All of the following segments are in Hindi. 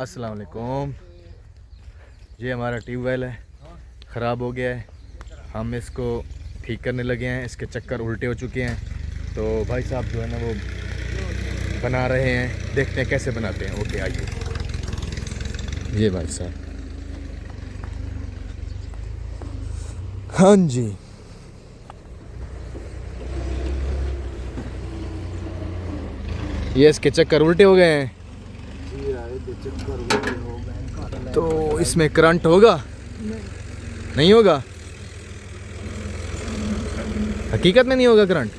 अस्सलाम वालेकुम। ये हमारा ट्यूबवेल है, ख़राब हो गया है। हम इसको ठीक करने लगे हैं। इसके चक्कर उल्टे हो चुके हैं, तो भाई साहब जो है ना वो बना रहे हैं। देखते हैं कैसे बनाते हैं। ओके आइए। ये भाई साहब, हाँ जी, ये इसके चक्कर उल्टे हो गए हैं, तो इसमें करंट होगा? नहीं होगा, हकीकत में नहीं होगा करंट।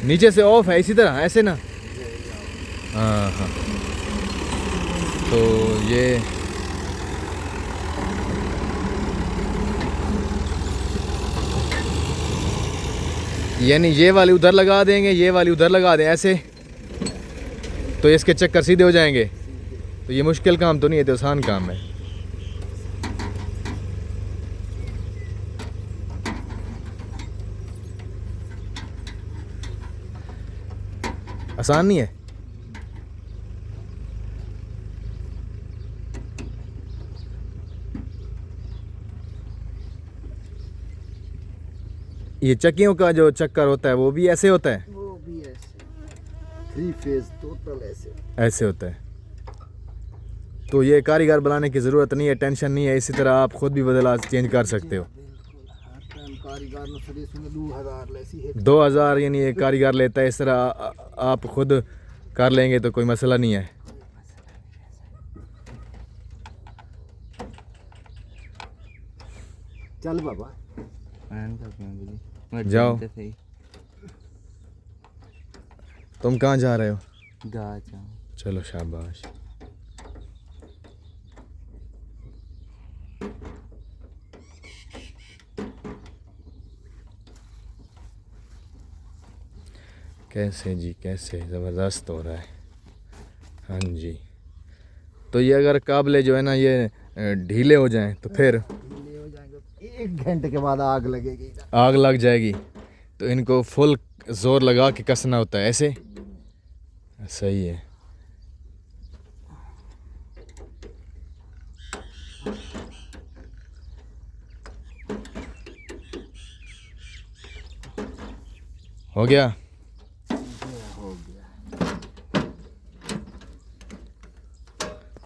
नीचे से ऑफ है इसी तरह, ऐसे ना। हाँ हाँ, तो ये यानी ये वाली उधर लगा देंगे, ये वाली उधर लगा दें ऐसे, तो इसके चक्कर सीधे हो जाएंगे। तो ये मुश्किल काम तो नहीं है, तो आसान काम है। आसान नहीं है। ये चक्कियों का जो चक्कर होता है वो भी ऐसे होता है? वो भी ऐसे 3 फेज टोटल ऐसे होता है। तो ये कारीगर बुलाने की ज़रूरत नहीं है, टेंशन नहीं है। इसी तरह आप खुद भी बदला चेंज कर सकते हो। 2000 यानी एक कारीगर लेता है, इस तरह आप खुद कर लेंगे तो कोई मसला नहीं है। चल बाबा जाओ। तुम कहाँ जा रहे हो? चलो शाबाश। कैसे जी, कैसे ज़बरदस्त हो रहा है। हाँ जी, तो ये अगर काबले जो है ना ये ढीले हो जाएं तो फिर 1 घंटे के बाद आग लगेगी, आग लग जाएगी। तो इनको फुल जोर लगा के कसना होता है ऐसे। सही है। हो गया।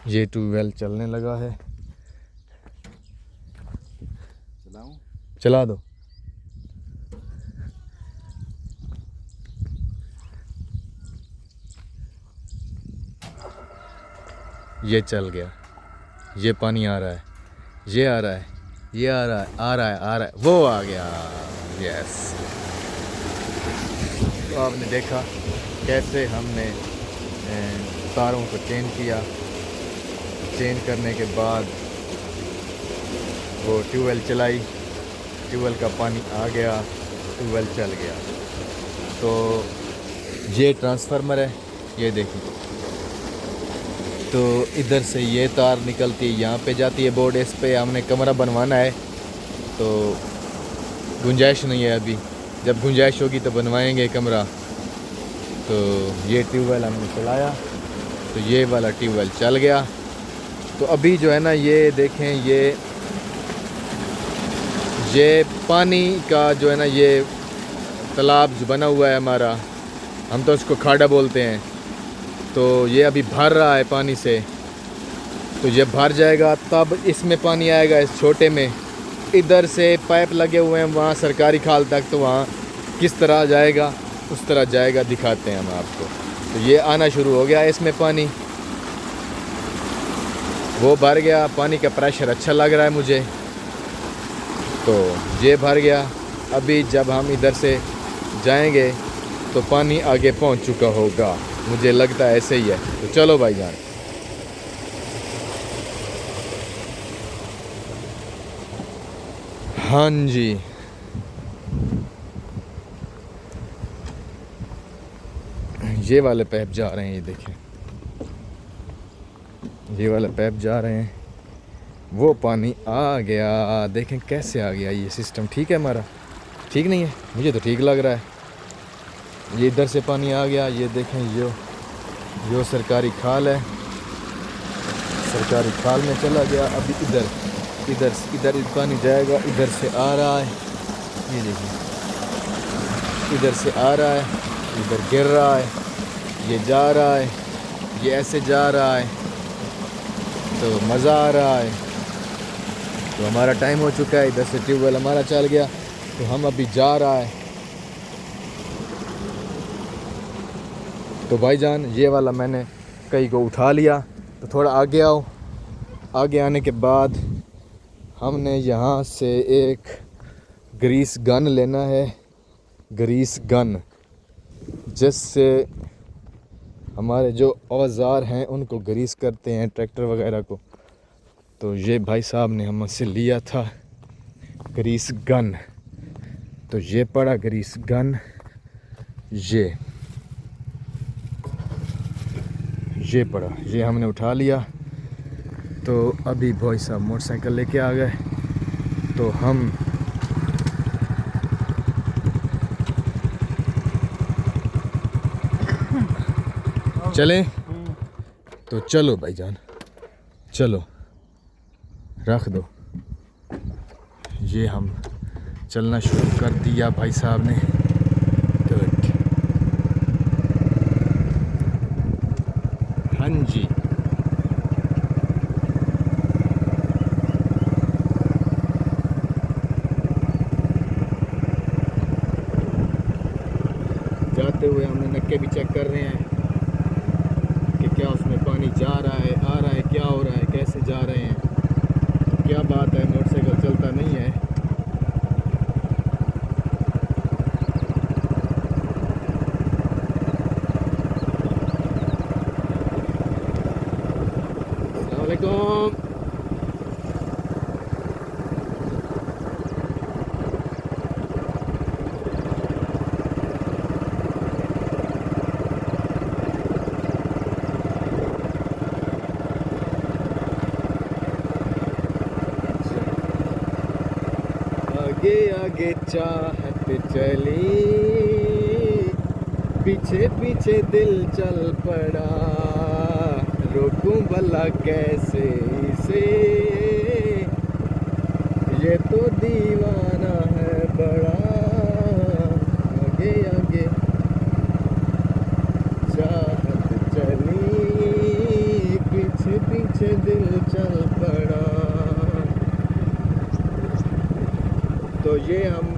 ये ट्यूबवेल चलने लगा है। चला दो। ये चल गया। ये पानी आ रहा है, ये आ रहा है, ये आ रहा है, आ रहा है, आ रहा है, वो आ गया। यस। तो आपने देखा कैसे हमने तारों को चेंज किया। चेंज करने के बाद वो ट्यूबवेल चलाई, ट्यूबवेल का पानी आ गया, ट्यूबवेल चल गया। तो ये ट्रांसफार्मर है, ये देखिए। तो इधर से ये तार निकलती है, यहाँ पे जाती है बोर्ड। इस पे हमने कमरा बनवाना है, तो गुंजाइश नहीं है अभी। जब गुंजाइश होगी तो बनवाएंगे कमरा। तो ये ट्यूबवेल हमने चलाया, तो ये वाला ट्यूबवेल चल गया। तो अभी जो है ना ये देखें, ये पानी का जो है ना ये तालाब जो बना हुआ है हमारा, हम तो उसको खाड़ा बोलते हैं। तो ये अभी भर रहा है पानी से। तो ये भर जाएगा तब इसमें पानी आएगा, इस छोटे में। इधर से पाइप लगे हुए हैं वहाँ सरकारी खाल तक, तो वहाँ किस तरह जाएगा, उस तरह जाएगा, दिखाते हैं हम आपको। तो ये आना शुरू हो गया इसमें पानी, वो भर गया। पानी का प्रेशर अच्छा लग रहा है मुझे, तो ये भर गया। अभी जब हम इधर से जाएंगे तो पानी आगे पहुंच चुका होगा, मुझे लगता है ऐसे ही है। तो चलो भाईजान। हाँ जी, ये वाले पाइप जा रहे हैं, ये देखें, ये वाले पाइप जा रहे हैं। वो पानी आ गया, देखें कैसे आ गया। ये सिस्टम ठीक है हमारा? ठीक नहीं है? मुझे तो ठीक लग रहा है। ये इधर से पानी आ गया, ये देखें, यो सरकारी खाल है। सरकारी खाल में चला गया। अभी इधर इधर इधर पानी जाएगा, इधर से आ रहा है, ये देखिए इधर से आ रहा है, इधर गिर रहा है, ये जा रहा है, ये ऐसे जा रहा है, तो मज़ा आ रहा है। तो हमारा टाइम हो चुका है, इधर से ट्यूबवेल हमारा चल गया, तो हम अभी जा रहा है। तो भाईजान ये वाला मैंने कई को उठा लिया, तो थोड़ा आगे आओ। आगे आने के बाद हमने यहाँ से एक ग्रीस गन लेना है, ग्रीस गन, जिससे हमारे जो औज़ार हैं उनको ग्रीस करते हैं, ट्रैक्टर वगैरह को। तो ये भाई साहब ने हमसे लिया था ग्रीस गन, तो ये पड़ा ग्रीस गन, ये पड़ा, ये हमने उठा लिया। तो अभी भाई साहब मोटरसाइकिल लेके आ गए, तो हम चलें। तो चलो भाईजान, चलो रख दो। ये हम चलना शुरू कर दिया भाई साहब ने। गुड, हाँ जी। जाते हुए हमने नक्के भी चेक कर रहे हैं कि क्या उसमें पानी जा रहा है, आ रहा है, क्या हो रहा है, कैसे जा रहे हैं। तो क्या बात है, मोटरसाइकिल चलता नहीं है। अस्सलाम वालेकुम। आगे आगे चाहत चली, पीछे पीछे दिल चल पड़ा, रोकूं भला कैसे इसे, ये तो दीवाना है बड़ा। आगे आगे चाहत चली, पीछे पीछे दिल चल पड़ा। तो ये हम